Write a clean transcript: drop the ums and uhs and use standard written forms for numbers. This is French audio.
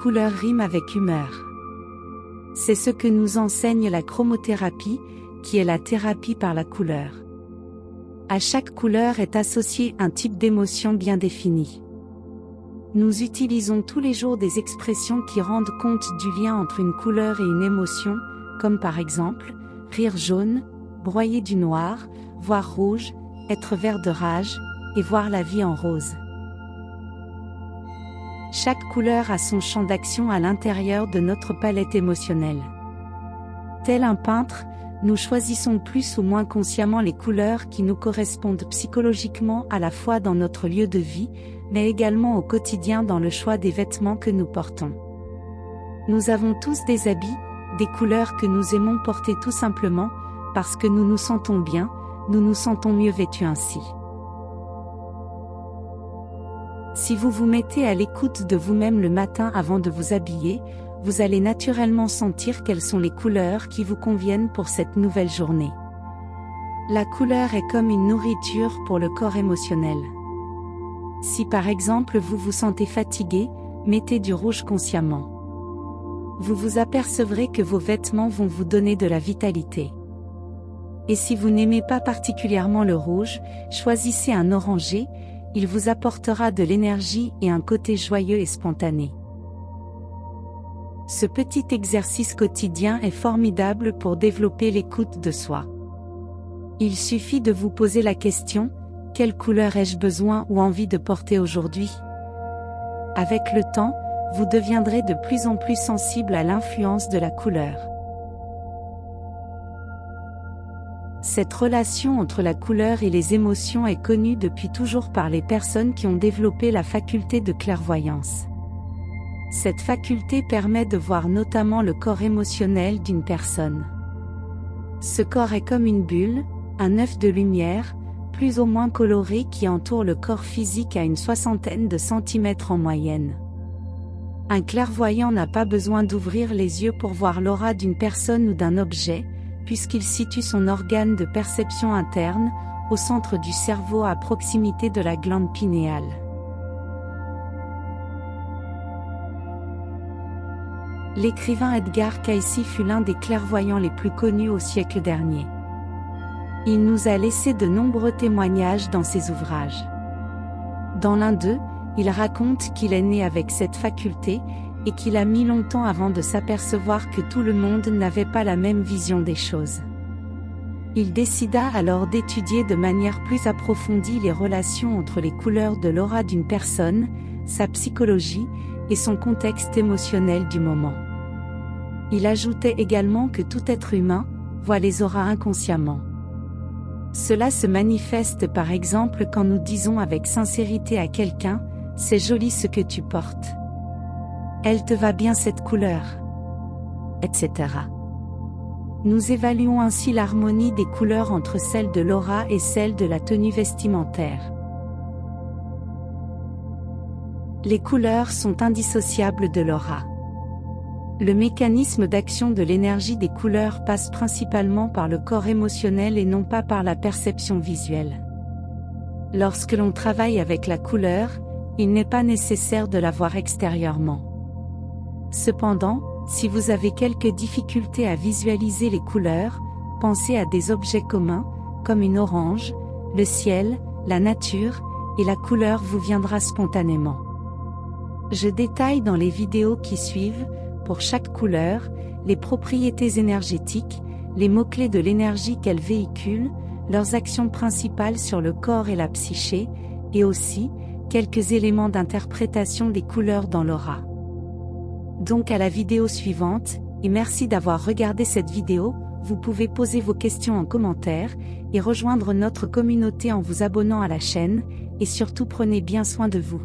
couleur rime avec humeur. C'est ce que nous enseigne la chromothérapie, qui est la thérapie par la couleur. À chaque couleur est associé un type d'émotion bien défini. Nous utilisons tous les jours des expressions qui rendent compte du lien entre une couleur et une émotion, comme par exemple, rire jaune, broyer du noir, voir rouge, être vert de rage, et voir la vie en rose. Chaque couleur a son champ d'action à l'intérieur de notre palette émotionnelle. Tel un peintre, nous choisissons plus ou moins consciemment les couleurs qui nous correspondent psychologiquement à la fois dans notre lieu de vie, mais également au quotidien dans le choix des vêtements que nous portons. Nous avons tous des habits, des couleurs que nous aimons porter tout simplement, parce que nous nous sentons bien, nous nous sentons mieux vêtus ainsi. Si vous vous mettez à l'écoute de vous-même le matin avant de vous habiller, vous allez naturellement sentir quelles sont les couleurs qui vous conviennent pour cette nouvelle journée. La couleur est comme une nourriture pour le corps émotionnel. Si par exemple vous vous sentez fatigué, mettez du rouge consciemment. Vous vous apercevrez que vos vêtements vont vous donner de la vitalité. Et si vous n'aimez pas particulièrement le rouge, choisissez un orangé, il vous apportera de l'énergie et un côté joyeux et spontané. Ce petit exercice quotidien est formidable pour développer l'écoute de soi. Il suffit de vous poser la question, quelle couleur ai-je besoin ou envie de porter aujourd'hui? Avec le temps, vous deviendrez de plus en plus sensible à l'influence de la couleur. Cette relation entre la couleur et les émotions est connue depuis toujours par les personnes qui ont développé la faculté de clairvoyance. Cette faculté permet de voir notamment le corps émotionnel d'une personne. Ce corps est comme une bulle, un œuf de lumière, plus ou moins coloré qui entoure le corps physique à une soixantaine de centimètres en moyenne. Un clairvoyant n'a pas besoin d'ouvrir les yeux pour voir l'aura d'une personne ou d'un objet, puisqu'il situe son organe de perception interne, au centre du cerveau à proximité de la glande pinéale. L'écrivain Edgar Cayce fut l'un des clairvoyants les plus connus au siècle dernier. Il nous a laissé de nombreux témoignages dans ses ouvrages. Dans l'un d'eux, il raconte qu'il est né avec cette faculté, et qu'il a mis longtemps avant de s'apercevoir que tout le monde n'avait pas la même vision des choses. Il décida alors d'étudier de manière plus approfondie les relations entre les couleurs de l'aura d'une personne, sa psychologie, et son contexte émotionnel du moment. Il ajoutait également que tout être humain voit les auras inconsciemment. Cela se manifeste par exemple quand nous disons avec sincérité à quelqu'un « C'est joli ce que tu portes ». Elle te va bien cette couleur, etc. Nous évaluons ainsi l'harmonie des couleurs entre celle de l'aura et celle de la tenue vestimentaire. Les couleurs sont indissociables de l'aura. Le mécanisme d'action de l'énergie des couleurs passe principalement par le corps émotionnel et non pas par la perception visuelle. Lorsque l'on travaille avec la couleur, il n'est pas nécessaire de la voir extérieurement. Cependant, si vous avez quelques difficultés à visualiser les couleurs, pensez à des objets communs, comme une orange, le ciel, la nature, et la couleur vous viendra spontanément. Je détaille dans les vidéos qui suivent, pour chaque couleur, les propriétés énergétiques, les mots-clés de l'énergie qu'elle véhicule, leurs actions principales sur le corps et la psyché, et aussi, quelques éléments d'interprétation des couleurs dans l'aura. Donc à la vidéo suivante, et merci d'avoir regardé cette vidéo, vous pouvez poser vos questions en commentaire, et rejoindre notre communauté en vous abonnant à la chaîne, et surtout prenez bien soin de vous.